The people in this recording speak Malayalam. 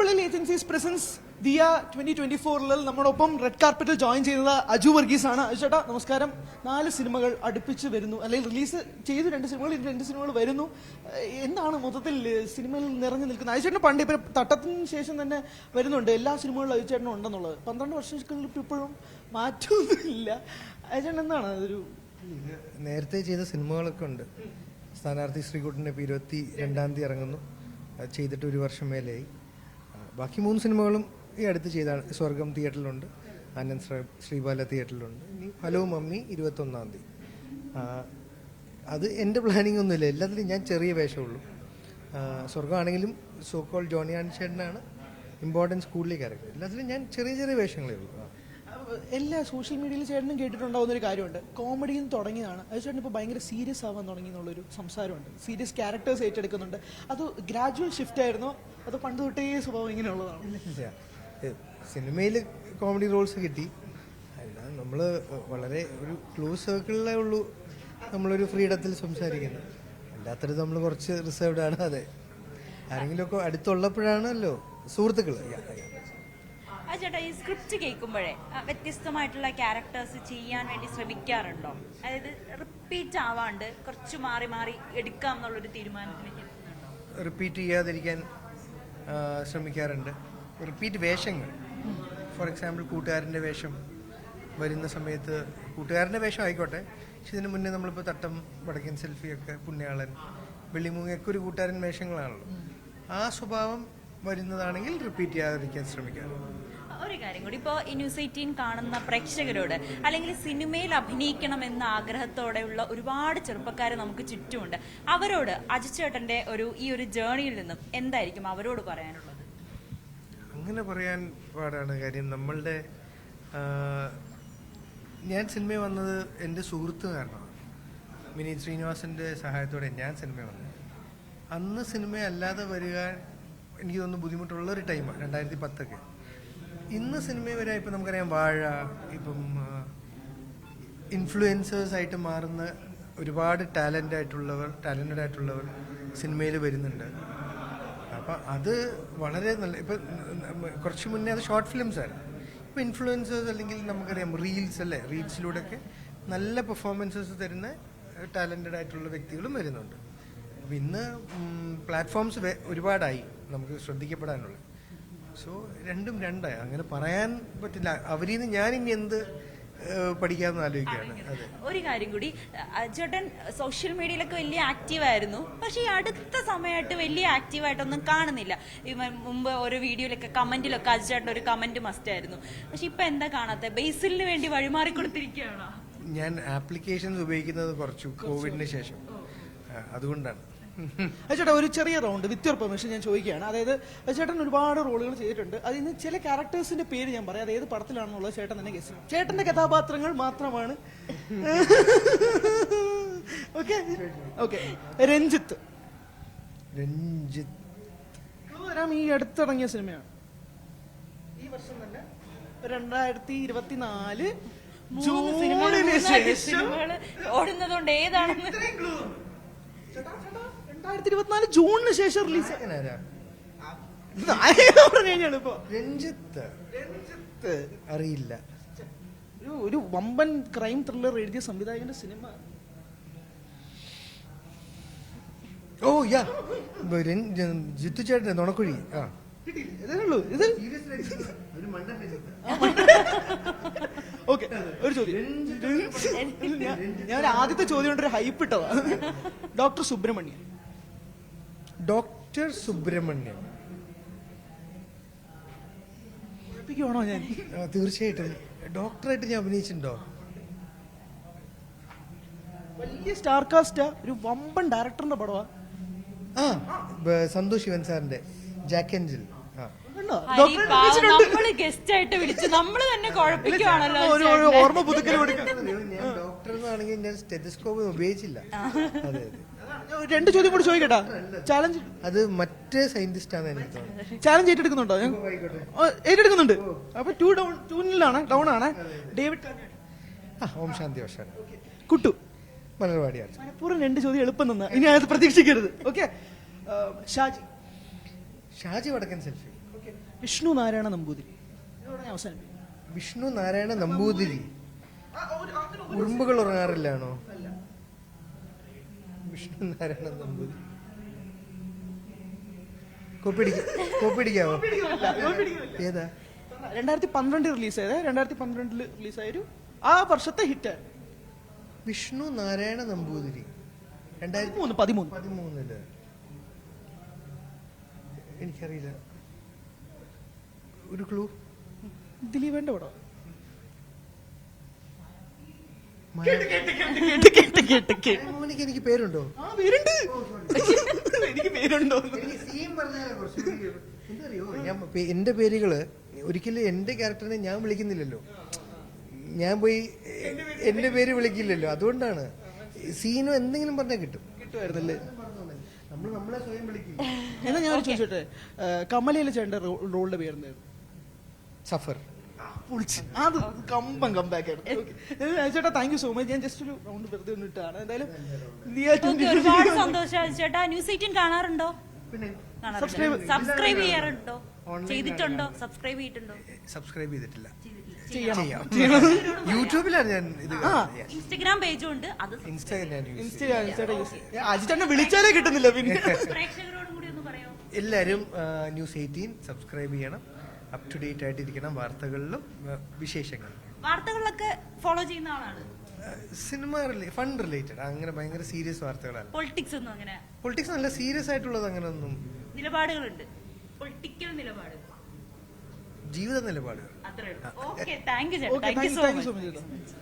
മലയാളി ഏജൻസീസ് പ്രസൻസ് ദിയ 2024 നമ്മോടൊപ്പം റെഡ് കാർപ്പറ്റിൽ ജോയിൻ ചെയ്തത് അജു വർഗീസ് ആണ്. അജു ചേട്ടാ നമസ്കാരം. 4 സിനിമകൾ അടുപ്പിച്ച് വരുന്നു, അല്ലെങ്കിൽ റിലീസ് ചെയ്തു 2 സിനിമകൾ, 2 സിനിമകൾ വരുന്നു. എന്താണ് മൊത്തത്തിൽ സിനിമയിൽ നിറഞ്ഞു നിൽക്കുന്നത്? അജു ചേട്ടന് പണ്ട് ഇപ്പം തട്ടത്തിന് ശേഷം തന്നെ വരുന്നുണ്ട്, എല്ലാ സിനിമകളിലും അജു ചേട്ടനും ഉണ്ടെന്നുള്ളത്. 12 വർഷങ്ങളിൽ ഇപ്പോഴും മാറ്റമൊന്നുമില്ല. അജു ചേട്ടൻ എന്താണ് അതൊരു നേരത്തെ ചെയ്ത സിനിമകളൊക്കെ ഉണ്ട്. സ്ഥാനാർത്ഥി ശ്രീകുട്ടൻ്റെ 22-ാം തീയതി ഇറങ്ങുന്നു, അത് ചെയ്തിട്ട് 1 വർഷം മേലെയായി. ബാക്കി 3 സിനിമകളും ഈ അടുത്ത് ചെയ്താണ്. സ്വർഗം തിയേറ്ററിലുണ്ട്, ആനന്ദ് ശ്രീബാല തിയേറ്ററിലുണ്ട്. ഇനി ഹലോ മമ്മി 21-ാം തീയതി. അത് എൻ്റെ പ്ലാനിങ് ഒന്നുമില്ല, എല്ലാത്തിലും ഞാൻ ചെറിയ വേഷമുള്ളൂ. സ്വർഗമാണെങ്കിലും സോക്കോൾ ജോണി ആൻഷേട്ടനാണ് ഇമ്പോർട്ടൻസ് കൂടുതൽ ക്യാരക്ടർ. എല്ലാത്തിലും ഞാൻ ചെറിയ ചെറിയ വേഷങ്ങളേ ഉള്ളൂ. എല്ലാ സോഷ്യൽ മീഡിയയിൽ ചേട്ടനും കേട്ടിട്ടുണ്ടാവുന്ന ഒരു കാര്യമുണ്ട്, കോമഡിയിൽ നിന്ന് തുടങ്ങിയതാണ് അത് ചേട്ടൻ ഇപ്പോൾ ഭയങ്കര സീരിയസ് ആവാൻ തുടങ്ങി എന്നുള്ളൊരു സംസാരമുണ്ട്. Serious characters ഏറ്റെടുക്കുന്നുണ്ട്. അത് ഗ്രാജുവൽ ഷിഫ്റ്റ് ആയിരുന്നോ അതോ പണ്ട് തൊട്ടേ സ്വഭാവം ഇങ്ങനെയുള്ളതാണ്? സിനിമയിൽ കോമഡി റോൾസ് കിട്ടി, അല്ല നമ്മൾ വളരെ ഒരു ക്ലോസ് സർക്കിളിലേ ഉള്ളൂ നമ്മളൊരു ഫ്രീഡത്തിൽ സംസാരിക്കുന്നത്. അല്ലാത്തത് നമ്മൾ കുറച്ച് റിസർവ്ഡ് ആണ്. അതെ, ആരെങ്കിലുമൊക്കെ അടുത്തുള്ളപ്പോഴാണല്ലോ സുഹൃത്തുക്കൾ. ചേട്ടാ, ഈ സ്ക്രിപ്റ്റ് കേൾക്കുമ്പോഴേ വ്യത്യസ്തമായിട്ടുള്ള ക്യാരക്ടേഴ്സ് ചെയ്യാൻ വേണ്ടി ശ്രമിക്കാറുണ്ടോ? അതായത് റിപ്പീറ്റ് ആവാണ്ട് കുറച്ച് മാറി മാറി എടുക്കാം എന്നുള്ളൊരു തീരുമാനത്തിലേക്ക് എത്തുന്നുണ്ടോ? റിപ്പീറ്റ് ചെയ്യാതിരിക്കാൻ ശ്രമിക്കാറുണ്ട്. റിപ്പീറ്റ് വേഷങ്ങൾ, ഫോർ എക്സാമ്പിൾ കൂട്ടുകാരൻ്റെ വേഷം വരുന്ന സമയത്ത് കൂട്ടുകാരൻ്റെ വേഷം ആയിക്കോട്ടെ, പക്ഷെ ഇതിന് മുന്നേ നമ്മളിപ്പോൾ തട്ടം, വടക്കൻ സെൽഫിയൊക്കെ, പുണ്യാളൻ, വെള്ളിമൂങ്ങയൊക്കെ ഒരു കൂട്ടുകാരൻ വേഷങ്ങളാണല്ലോ. ആ സ്വഭാവം വരുന്നതാണെങ്കിൽ റിപ്പീറ്റ് ചെയ്യാതിരിക്കാൻ ശ്രമിക്കാറുണ്ട്. ഒരു കാര്യം കൂടി, ഇപ്പോൾ ഈ ന്യൂസ് 18 കാണുന്ന പ്രേക്ഷകരോട്, അല്ലെങ്കിൽ സിനിമയിൽ അഭിനയിക്കണം എന്ന ആഗ്രഹത്തോടെയുള്ള ഒരുപാട് ചെറുപ്പക്കാർ നമുക്ക് ചുറ്റുമുണ്ട്. അവരോട് അജു ചേട്ടൻ്റെ ഈ ഒരു ജേണിയിൽ നിന്നും എന്തായിരിക്കും അവരോട് പറയാനുള്ളത്? അങ്ങനെ പറയാൻ പാടാണ്. കാര്യം നമ്മളുടെ ഞാൻ സിനിമയിൽ വന്നത് എൻ്റെ സുഹൃത്ത് കാരണമാണ്. വിനീത് ശ്രീനിവാസൻ്റെ സഹായത്തോടെ ഞാൻ സിനിമയിൽ വന്നത്. അന്ന് സിനിമ അല്ലാതെ വരിക എനിക്ക് തോന്നുന്നു ബുദ്ധിമുട്ടുള്ളൊരു ടൈമാണ് 2010. ഇന്ന് സിനിമയിൽ വരാൻ ഇപ്പം നമുക്കറിയാം വാഴ, ഇപ്പം ഇൻഫ്ലുവൻസേഴ്സായിട്ട് മാറുന്ന ഒരുപാട് ടാലൻറ്റഡ് ആയിട്ടുള്ളവർ സിനിമയിൽ വരുന്നുണ്ട്. അപ്പം അത് വളരെ നല്ല. ഇപ്പം കുറച്ച് മുന്നേ അത് ഷോർട്ട് ഫിലിംസ് ആയിരുന്നു. ഇപ്പം ഇൻഫ്ലുവൻസേഴ്സ്, അല്ലെങ്കിൽ നമുക്കറിയാം റീൽസ് അല്ലേ, റീൽസിലൂടെയൊക്കെ നല്ല പെർഫോമൻസസ് തരുന്ന ടാലൻറ്റഡ് ആയിട്ടുള്ള വ്യക്തികളും വരുന്നുണ്ട്. അപ്പം ഇന്ന് പ്ലാറ്റ്ഫോംസ് ഒരുപാടായി നമുക്ക് ശ്രദ്ധിക്കപ്പെടാനുള്ളത്. സോ രണ്ടും രണ്ടായി, അങ്ങനെ പറയാൻ പറ്റില്ല. അവരിൽ നിന്ന് ഞാനിനി എന്ത് പഠിക്കാമെന്ന് ആലോചിക്കുകയാണ്. അതെ, ഒരു കാര്യം കൂടി, ചേട്ടൻ സോഷ്യൽ മീഡിയയിലൊക്കെ വലിയ ആക്റ്റീവായിരുന്നു, പക്ഷെ ഈ അടുത്ത സമയമായിട്ട് വലിയ ആക്റ്റീവായിട്ടൊന്നും കാണുന്നില്ല. മുമ്പ് ഓരോ വീഡിയോയിലൊക്കെ കമന്റിലൊക്കെ അജു ചേട്ടൻ ഒരു കമന്റ് മസ്റ്റ് ആയിരുന്നു. പക്ഷെ ഇപ്പൊ എന്താ കാണാത്ത? ബേസിലിന് വേണ്ടി വഴിമാറി കൊടുത്തിരിക്കുകയാണോ? ഞാൻ ആപ്ലിക്കേഷൻസ് ഉപയോഗിക്കുന്നത് കുറച്ചു കോവിഡിന് ശേഷം, അതുകൊണ്ടാണ്. ചേട്ടാ ഒരു ചെറിയ റൗണ്ട് വിത്ത് യുവർ പെർമിഷൻ ഞാൻ ചോദിക്കുകയാണ്. അതായത് ചേട്ടൻ ഒരുപാട് റോളുകൾ ചെയ്തിട്ടുണ്ട്. അതിൽ നിന്ന് ചില ക്യാരക്ടേഴ്സിന്റെ പേര് ഞാൻ പറയാം, അത് ഏത് പടത്തിലാണെന്നുള്ളത് ചേട്ടൻ തന്നെ ഗസ് ചെയ്യും. ചേട്ടന്റെ കഥാപാത്രങ്ങൾ മാത്രമാണ്. Okay okay. രഞ്ജിത്ത് വരാം. ഈ അടുത്തിറങ്ങിയ സിനിമയാണ്, ഈ വർഷം തന്നെ 2024 ജൂണിന് ശേഷം ഓടുന്നതുകൊണ്ട് ഏതാണെന്ന് 2024 ജൂണിന് ശേഷം റിലീസ്. രഞ്ജിത്ത് അറിയില്ല. ഒരു വമ്പൻ ക്രൈം ത്രില്ലർ എഴുതിയ സംവിധായകന്റെ സിനിമ. ഓ യാ, ജിത്തു ചേട്ടൻ നുണക്കുഴി. ഓക്കെ, ഒരു ചോദ്യം. ഞാൻ ആദ്യത്തെ ചോദ്യം കൊണ്ട് ഒരു ഹൈപ്പ് ഇട്ടതാ. ഡോക്ടർ സുബ്രഹ്മണ്യൻ. ഡോക്ടർ സുബ്രഹ്മണ്യൻ ഉറപ്പിക്കുവാണോ? ഞാൻ തീർച്ചയായിട്ടും ഡോക്ടറായിട്ട് ഞാൻ അഭിനയിച്ചിട്ടുണ്ടോ? വലിയ സ്റ്റാർ കാസ്റ്റാ, ഒരു വമ്പൻ ഡയറക്ടറിന്റെ പടവാ. സന്തോഷ് ശിവൻ സാറിന്റെ ജാക്ക് ആൻഡ് ജിൽ. ഗസ്റ്റ് ആയിട്ട് വിളിച്ച് നമ്മള് തന്നെ കുഴപ്പിക്കുവാണല്ലോ. ഓർമ്മ പുതുക്കൽ കൊടുക്കാം. ഞാൻ ഡോക്ടർ എന്നാണെങ്കിൽ ഞാൻ സ്റ്റെതസ്കോപ്പ് ഉപയോഗിച്ചില്ല. അതെ അതെ. 2 ചോദ്യം കൂടി ചോദിക്കട്ടാ? ചാലഞ്ച് അത് മറ്റേ സയന്റിസ്റ്റ് ആണ് എനിക്ക് തോന്നുന്നത്. ചാലഞ്ച് ഏറ്റെടുക്കുന്നുണ്ടോ? ഏറ്റെടുക്കുന്നുണ്ട്. അപ്പൊ 2-ലാണ്, ഡൗൺ ആണ്. ഡേവിഡ് ഓം ശാന്തി വശാൻ. കുട്ടു മലർവാടിയാണ്. മലപ്പുറം 2 ചോദ്യം എളുപ്പം നിന്ന, ഇനി അത് പ്രതീക്ഷിക്കരുത്. ഓക്കെ. ഷാജി. ഷാജി വടക്കൻ സെൽഫി. വിഷ്ണു നാരായണ നമ്പൂതിരി. ഇതോടെ ഞാൻ അവസാനിപ്പിക്കും. വിഷ്ണു നാരായണ നമ്പൂതിരി. ഉറുമ്പുകൾ ഉറങ്ങാറില്ലാണോ? വിഷ്ണു നാരായണ നമ്പൂതിരി. കോപ്പിടിക്കാവോ? ഏതാ? 2012 റിലീസ് ചെയ്തേ, 2012 റിലീസായൊരു ആ വർഷത്തെ ഹിറ്റ്. വിഷ്ണു നാരായണ നമ്പൂതിരി 2013. എനിക്കറിയില്ല. ഒരു ക്ലൂ. ദിലീപേന്റെ പടം. മോനിക്ക് എനിക്ക് പേരുണ്ടോ? പേരുണ്ട്. എനിക്ക് പേരുണ്ടോ? എന്തറിയോ, ഞാൻ എന്റെ പേരുകള് ഒരിക്കലും എന്റെ ക്യാരക്ടറിനെ ഞാൻ വിളിക്കുന്നില്ലല്ലോ. ഞാൻ പോയി എന്റെ പേര് വിളിക്കില്ലല്ലോ. അതുകൊണ്ടാണ് സീനോ എന്തെങ്കിലും പറഞ്ഞാൽ കിട്ടുമായിരുന്നല്ലേ? നമ്മൾ നമ്മളെ സ്വയം വിളിക്കില്ല. എന്നാ ഞാൻ ചോദിച്ചോട്ടെ, കമലയിലെ ചേട്ടന്റെ റോളിന്റെ പേരെന്തായിരുന്നു? സഫർ. അത് കംബാക്ക് ആയിരുന്നു. ചേട്ടാ താങ്ക് യു സോ മച്ച്. ഞാൻ ജസ്റ്റ് ഒരു റൗണ്ട് വെറുതെ ഒന്ന് ഇട്ടാണ്. എന്തായാലും ഒരുപാട് സന്തോഷം ചേട്ടാ. ന്യൂസ് 18 കാണാറുണ്ടോ? പിന്നെ സബ്സ്ക്രൈബ് ചെയ്യാറുണ്ടോ? ചെയ്തിട്ടുണ്ടോ? സബ്സ്ക്രൈബ് ചെയ്തിട്ടുണ്ടോ? സബ്സ്ക്രൈബ് ചെയ്തിട്ടില്ല. ചെയ്യാം. യൂട്യൂബിലാണ് ഞാൻ ഇത്. ഇൻസ്റ്റഗ്രാം പേജും ഉണ്ട്. അത് അജിച്ചേട്ടനെ വിളിച്ചാലേ കിട്ടുന്നില്ല. പിന്നെ പ്രേക്ഷകരോടും കൂടി ഒന്ന് പറയോ? എല്ലാവരും ന്യൂസ് 18 സബ്സ്ക്രൈബ് ചെയ്യണം. അപ് ടു ഡേറ്റ് ആയിട്ടിരിക്കണം വാർത്തകളിലും വിശേഷങ്ങളിലും. വാർത്തകളിലൊക്കെ ഫോളോ ചെയ്യുന്ന ആളാണ്. സിനിമ ഫൺ റിലേറ്റഡ്, അങ്ങനെ ഭയങ്കര സീരിയസ് വാർത്തകളല്ല. പൊളിറ്റിക്സ് ഒന്നും അങ്ങനെ? പൊളിറ്റിക്സ് നല്ല സീരിയസ് ആയിട്ടുള്ളത് അങ്ങനെ ഒന്നും. നിലപാടുകളുണ്ട്, പൊളിറ്റിക്കൽ നിലപാട്, ജീവിത നിലപാടുകൾ. അത്രേ ഉള്ളൂ. ഓക്കെ, താങ്ക് യു ചേട്ടാ. Thank you so much.